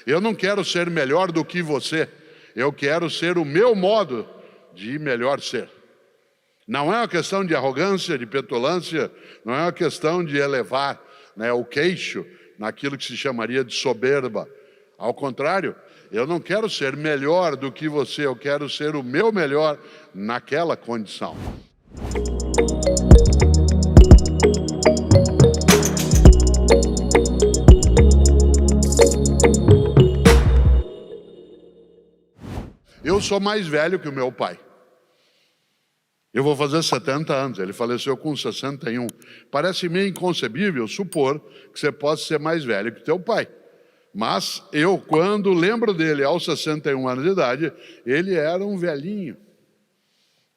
Eu não quero ser melhor do que você, eu quero ser o meu modo de melhor ser. Não é uma questão de arrogância, de petulância, não é uma questão de elevar, o queixo naquilo que se chamaria de soberba. Ao contrário, eu não quero ser melhor do que você, eu quero ser o meu melhor naquela condição. Eu sou mais velho que o meu pai. Eu vou fazer 70 anos, ele faleceu com 61. Parece meio inconcebível supor que você possa ser mais velho que teu pai. Mas eu, quando lembro dele aos 61 anos de idade, ele era um velhinho.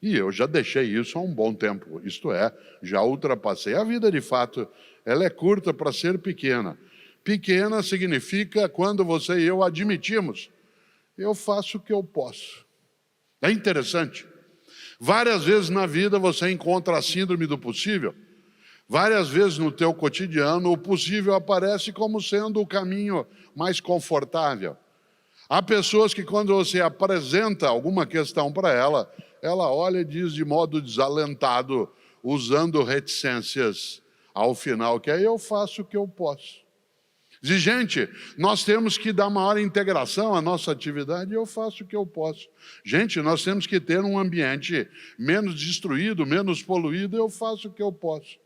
E eu já deixei isso há um bom tempo, isto é, já ultrapassei. A vida, de fato, ela é curta para ser pequena. Pequena significa quando você e eu admitimos, eu faço o que eu posso. É interessante. Várias vezes na vida você encontra a síndrome do possível. Várias vezes no teu cotidiano o possível aparece como sendo o caminho mais confortável. Há pessoas que quando você apresenta alguma questão para ela, ela olha e diz de modo desalentado, usando reticências ao final, que aí eu faço o que eu posso. Diz, gente, nós temos que dar maior integração à nossa atividade e eu faço o que eu posso. Gente, nós temos que ter um ambiente menos destruído, menos poluído, eu faço o que eu posso.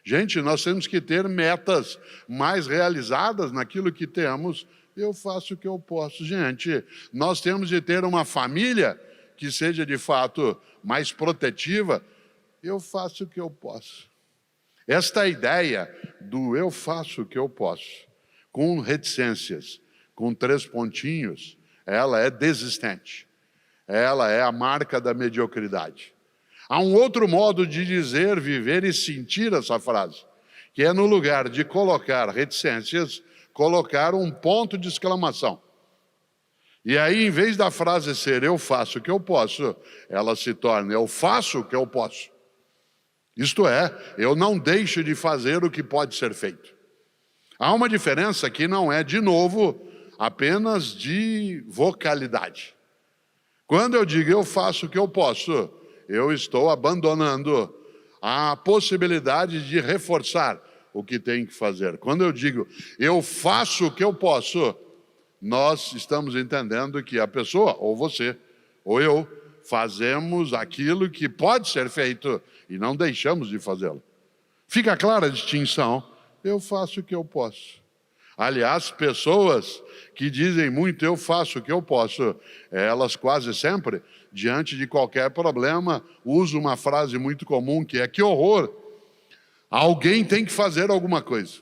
Gente, nós temos que ter metas mais realizadas naquilo que temos, eu faço o que eu posso. Gente, nós temos de ter uma família que seja de fato mais protetiva, eu faço o que eu posso. Esta ideia do eu faço o que eu posso, com reticências, com 3 pontinhos, ela é desistente. Ela é a marca da mediocridade. Há um outro modo de dizer, viver e sentir essa frase, que é no lugar de colocar reticências, colocar um ponto de exclamação. E aí, em vez da frase ser eu faço o que eu posso, ela se torna eu faço o que eu posso. Isto é, eu não deixo de fazer o que pode ser feito. Há uma diferença que não é, de novo, apenas de vocalidade. Quando eu digo eu faço o que eu posso, eu estou abandonando a possibilidade de reforçar o que tem que fazer. Quando eu digo eu faço o que eu posso, nós estamos entendendo que a pessoa, ou você, ou eu, fazemos aquilo que pode ser feito e não deixamos de fazê-lo. Fica clara a distinção? Eu faço o que eu posso. Aliás, pessoas que dizem muito eu faço o que eu posso, elas quase sempre, diante de qualquer problema, usam uma frase muito comum que é que horror, alguém tem que fazer alguma coisa.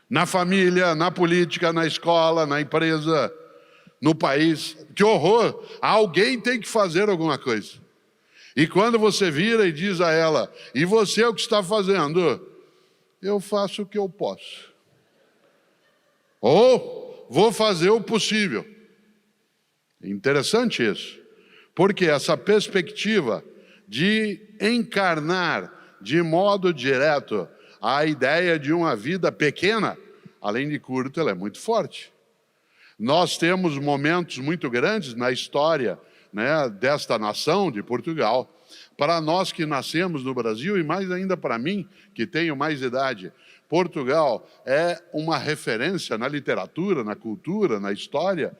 Na família, na política, na escola, na empresa, no país, que horror, alguém tem que fazer alguma coisa. E quando você vira e diz a ela, e você o que está fazendo? Eu faço o que eu posso. Ou vou fazer o possível. Interessante isso. Porque essa perspectiva de encarnar de modo direto a ideia de uma vida pequena, além de curta, ela é muito forte. Nós temos momentos muito grandes na história, desta nação de Portugal. Para nós que nascemos no Brasil, e mais ainda para mim, que tenho mais idade, Portugal é uma referência na literatura, na cultura, na história.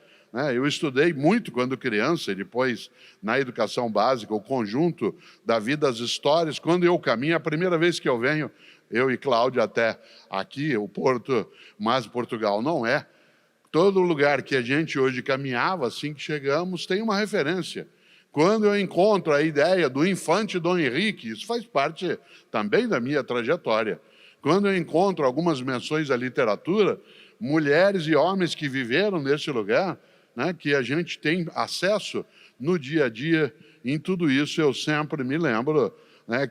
Eu estudei muito quando criança e depois na educação básica, o conjunto da vida, as histórias. Quando eu caminho, a primeira vez que eu venho, eu e Cláudia até aqui, o Porto, mas Portugal não é. Todo lugar que a gente hoje caminhava, assim que chegamos, tem uma referência. Quando eu encontro a ideia do infante Dom Henrique, isso faz parte também da minha trajetória. Quando eu encontro algumas menções à literatura, mulheres e homens que viveram nesse lugar, que a gente tem acesso no dia a dia, em tudo isso eu sempre me lembro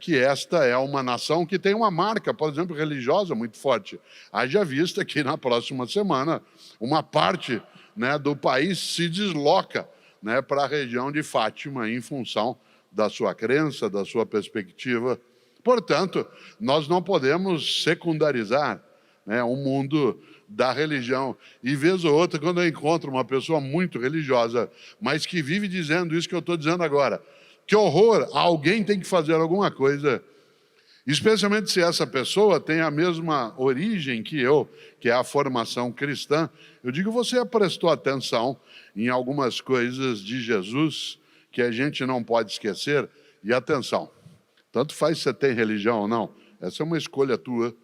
que esta é uma nação que tem uma marca, por exemplo, religiosa muito forte. Haja vista que na próxima semana uma parte do país se desloca para a região de Fátima em função da sua crença, da sua perspectiva. Portanto, nós não podemos secundarizar o mundo da religião. E vez ou outra, quando eu encontro uma pessoa muito religiosa, mas que vive dizendo isso que eu estou dizendo agora, que horror, alguém tem que fazer alguma coisa, especialmente se essa pessoa tem a mesma origem que eu, que é a formação cristã. Eu digo, você prestou atenção em algumas coisas de Jesus que a gente não pode esquecer? E atenção, tanto faz se você tem religião ou não, essa é uma escolha tua.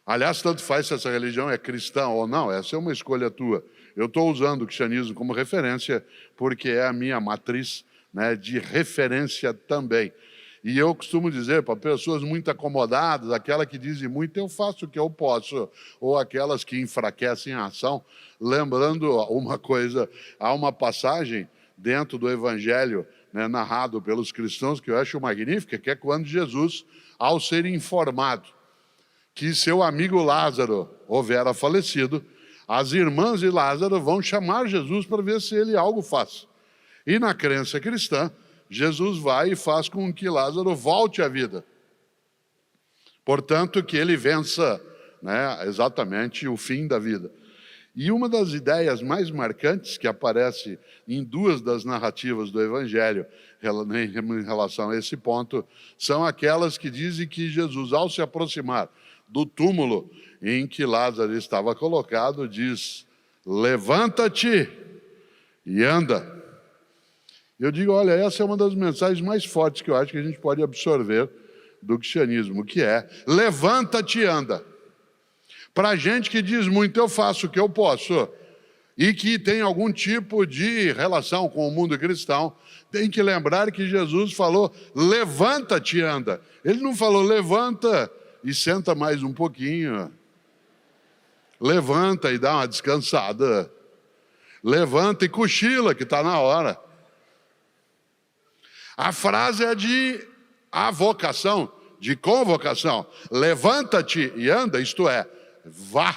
Aliás, tanto faz se essa religião é cristã ou não, essa é uma escolha tua. Eu estou usando o cristianismo como referência porque é a minha matriz, né, de referência também. E eu costumo dizer para pessoas muito acomodadas, aquela que dizem muito, eu faço o que eu posso, ou aquelas que enfraquecem a ação, lembrando uma coisa, há uma passagem dentro do Evangelho, né, narrado pelos cristãos, que eu acho magnífica, que é quando Jesus, ao ser informado que seu amigo Lázaro houvera falecido, as irmãs de Lázaro vão chamar Jesus para ver se ele algo faz. E na crença cristã, Jesus vai e faz com que Lázaro volte à vida. Portanto, que ele vença, né, exatamente o fim da vida. E uma das ideias mais marcantes que aparece em duas das narrativas do Evangelho em relação a esse ponto, são aquelas que dizem que Jesus, ao se aproximar do túmulo em que Lázaro estava colocado, diz, levanta-te e anda. Eu digo, olha, essa é uma das mensagens mais fortes que eu acho que a gente pode absorver do cristianismo, que é, levanta-te e anda. Para gente que diz muito, eu faço o que eu posso, e que tem algum tipo de relação com o mundo cristão, tem que lembrar que Jesus falou, levanta-te e anda. Ele não falou, levanta e senta mais um pouquinho. Levanta e dá uma descansada. Levanta e cochila, que está na hora. A frase é de avocação, de convocação. Levanta-te e anda, isto é, vá.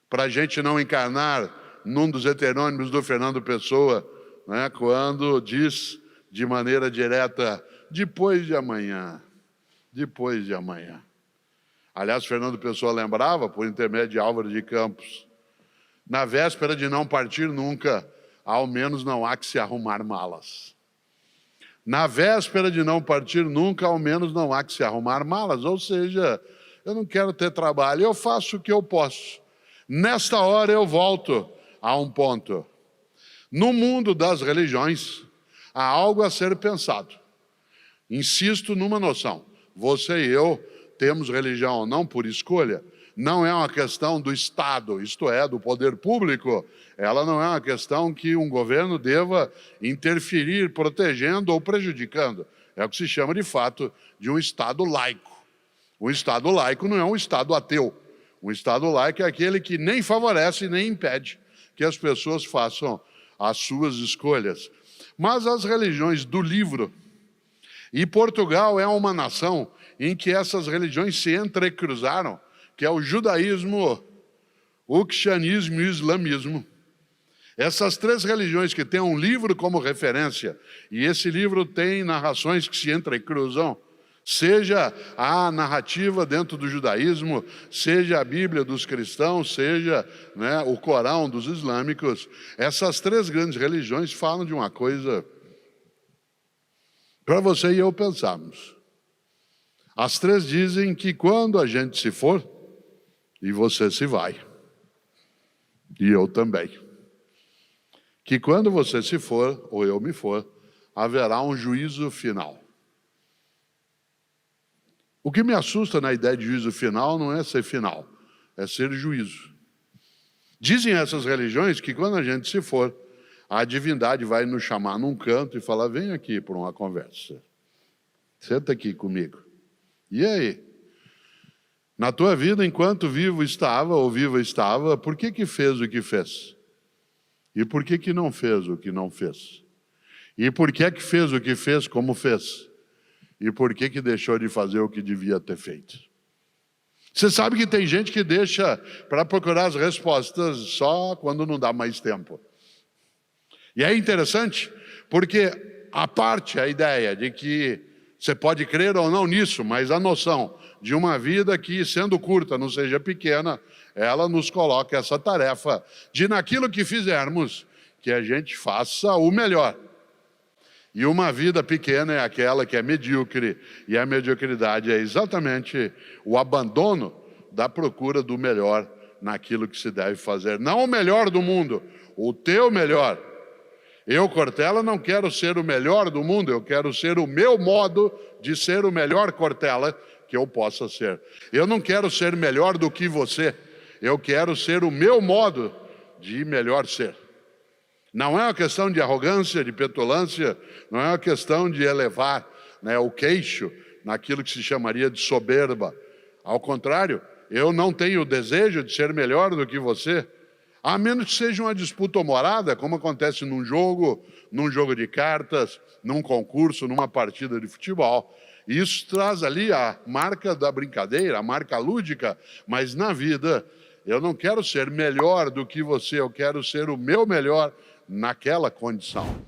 Para a gente não encarnar num dos heterônimos do Fernando Pessoa, né, quando diz de maneira direta, depois de amanhã, depois de amanhã. Aliás, Fernando Pessoa lembrava, por intermédio de Álvaro de Campos, na véspera de não partir nunca, ao menos não há que se arrumar malas. Na véspera de não partir nunca, ao menos não há que se arrumar malas. Ou seja, eu não quero ter trabalho, eu faço o que eu posso. Nesta hora eu volto a um ponto. No mundo das religiões, há algo a ser pensado. Insisto numa noção. Você e eu temos religião não por escolha. Não é uma questão do Estado, isto é, do poder público. Ela não é uma questão que um governo deva interferir, protegendo ou prejudicando. É o que se chama, de fato, de um Estado laico. Um Estado laico não é um Estado ateu. Um Estado laico é aquele que nem favorece nem impede que as pessoas façam as suas escolhas. Mas as religiões do livro, e Portugal é uma nação em que essas religiões se entrecruzaram, que é o judaísmo, o cristianismo e o islamismo. Essas três religiões que têm um livro como referência, e esse livro tem narrações que se entrecruzam, seja a narrativa dentro do judaísmo, seja a Bíblia dos cristãos, seja, né, o Corão dos islâmicos, essas três grandes religiões falam de uma coisa para você e eu pensarmos. As três dizem que quando a gente se for, e você se vai, e eu também, que quando você se for, ou eu me for, haverá um juízo final. O que me assusta na ideia de juízo final não é ser final, é ser juízo. Dizem essas religiões que quando a gente se for, a divindade vai nos chamar num canto e falar, vem aqui para uma conversa. Senta aqui comigo. E aí? Na tua vida, enquanto vivo estava ou viva estava, por que fez o que fez? E por que não fez o que não fez? E por que fez o que fez como fez? E por que deixou de fazer o que devia ter feito? Você sabe que tem gente que deixa para procurar as respostas só quando não dá mais tempo. E é interessante, porque a ideia de que Você pode crer ou não nisso, mas a noção de uma vida que, sendo curta, não seja pequena, ela nos coloca essa tarefa de, naquilo que fizermos, que a gente faça o melhor. E uma vida pequena é aquela que é medíocre, e a mediocridade é exatamente o abandono da procura do melhor naquilo que se deve fazer. Não o melhor do mundo, o teu melhor. Eu, Cortella, não quero ser o melhor do mundo, eu quero ser o meu modo de ser o melhor Cortella que eu possa ser. Eu não quero ser melhor do que você, eu quero ser o meu modo de melhor ser. Não é uma questão de arrogância, de petulância, não é uma questão de elevar, né, o queixo naquilo que se chamaria de soberba. Ao contrário, eu não tenho o desejo de ser melhor do que você, a menos que seja uma disputa humorada, como acontece num jogo de cartas, num concurso, numa partida de futebol. Isso traz ali a marca da brincadeira, a marca lúdica, mas na vida eu não quero ser melhor do que você, eu quero ser o meu melhor naquela condição.